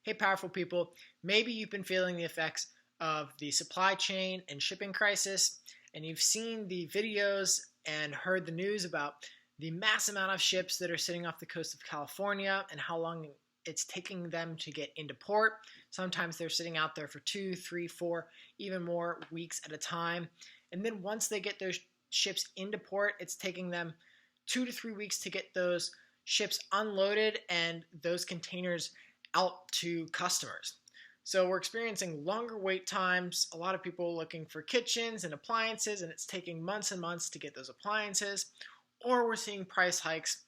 Hey, powerful people, maybe you've been feeling the effects of the supply chain and shipping crisis, and you've seen the videos and heard the news about the mass amount of ships that are sitting off the coast of California and how long it's taking them to get into port. Sometimes they're sitting out there for 2, 3, 4, even more weeks at a time. And then once they get those ships into port, it's taking them 2 to 3 weeks to get those ships unloaded and those containers out to customers. So we're experiencing longer wait times, a lot of people looking for kitchens and appliances, and it's taking months and months to get those appliances, or we're seeing price hikes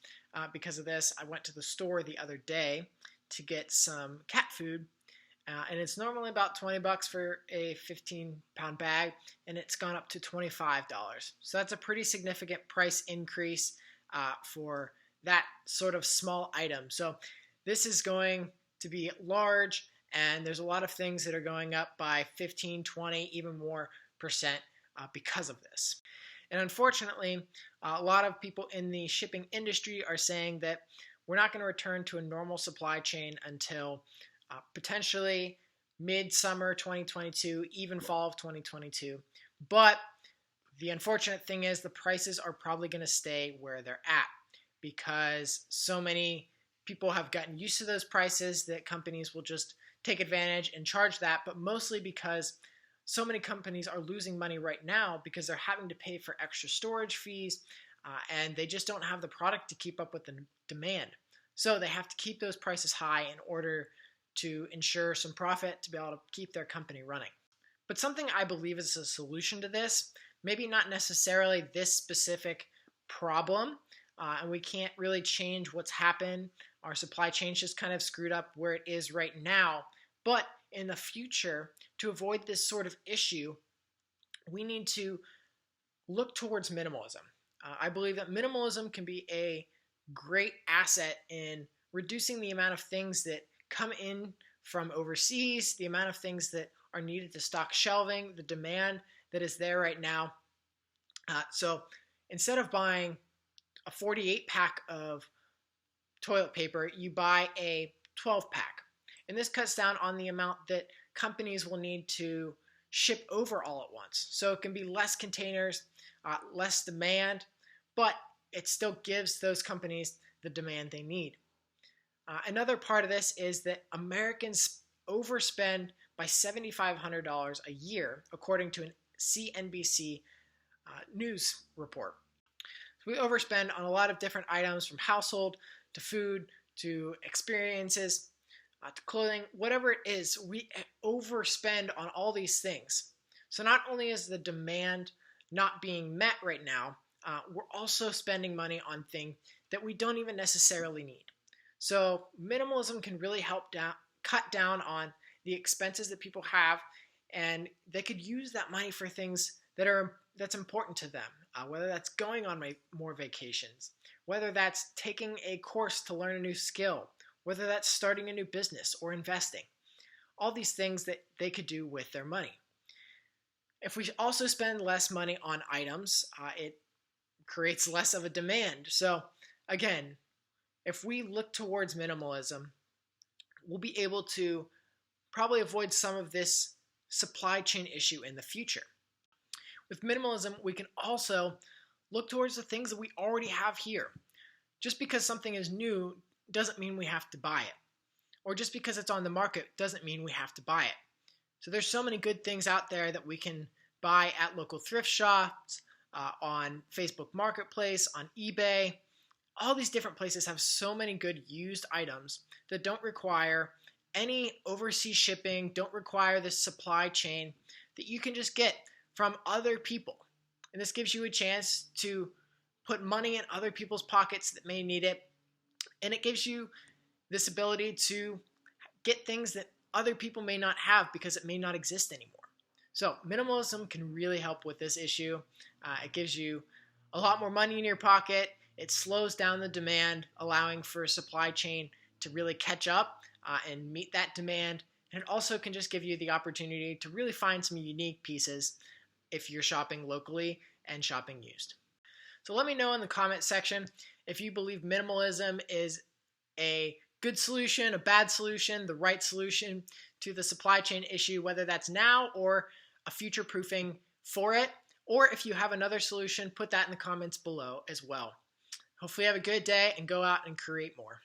because of this. I went to the store the other day to get some cat food, and it's normally about $20 for a 15-pound bag, and it's gone up to $25. So that's a pretty significant price increase for that sort of small item. So this is going to be large, and there's a lot of things that are going up by 15, 20, even more percent because of this. And unfortunately, a lot of people in the shipping industry are saying that we're not going to return to a normal supply chain until potentially mid-summer 2022, even fall of 2022. But the unfortunate thing is the prices are probably going to stay where they're at because so many people have gotten used to those prices that companies will just take advantage and charge that, but mostly because so many companies are losing money right now because they're having to pay for extra storage fees and they just don't have the product to keep up with the demand. So they have to keep those prices high in order to ensure some profit to be able to keep their company running. But something I believe is a solution to this, maybe not necessarily this specific problem, and we can't really change what's happened. Our supply chain's just kind of screwed up where it is right now. But in the future, to avoid this sort of issue, we need to look towards minimalism. I believe that minimalism can be a great asset in reducing the amount of things that come in from overseas, the amount of things that are needed to stock shelving, the demand that is there right now. So instead of buying a 48-pack of toilet paper, you buy a 12-pack. And this cuts down on the amount that companies will need to ship over all at once. So it can be less containers, less demand, but it still gives those companies the demand they need. Another part of this is that Americans overspend by $7,500 a year, according to a CNBC news report. So we overspend on a lot of different items, from household to food to experiences to clothing, whatever it is, we overspend on all these things. So not only is the demand not being met right now, we're also spending money on things that we don't even necessarily need. So minimalism can really help cut down on the expenses that people have, and they could use that money for things that's important to them, whether that's going on more vacations, whether that's taking a course to learn a new skill, whether that's starting a new business or investing. All these things that they could do with their money. If we also spend less money on items, it creates less of a demand. So again, if we look towards minimalism, we'll be able to probably avoid some of this supply chain issue in the future. With minimalism, we can also look towards the things that we already have here. Just because something is new doesn't mean we have to buy it. Or just because it's on the market doesn't mean we have to buy it. So there's so many good things out there that we can buy at local thrift shops, on Facebook Marketplace, on eBay. All these different places have so many good used items that don't require any overseas shipping, don't require this supply chain, that you can just get from other people. And this gives you a chance to put money in other people's pockets that may need it. And it gives you this ability to get things that other people may not have because it may not exist anymore. So minimalism can really help with this issue. It gives you a lot more money in your pocket. It slows down the demand, allowing for a supply chain to really catch up and meet that demand. And it also can just give you the opportunity to really find some unique pieces if you're shopping locally and shopping used. So let me know in the comment section if you believe minimalism is a good solution, a bad solution, the right solution to the supply chain issue, whether that's now or a future proofing for it. Or if you have another solution, put that in the comments below as well. Hopefully you have a good day and go out and create more.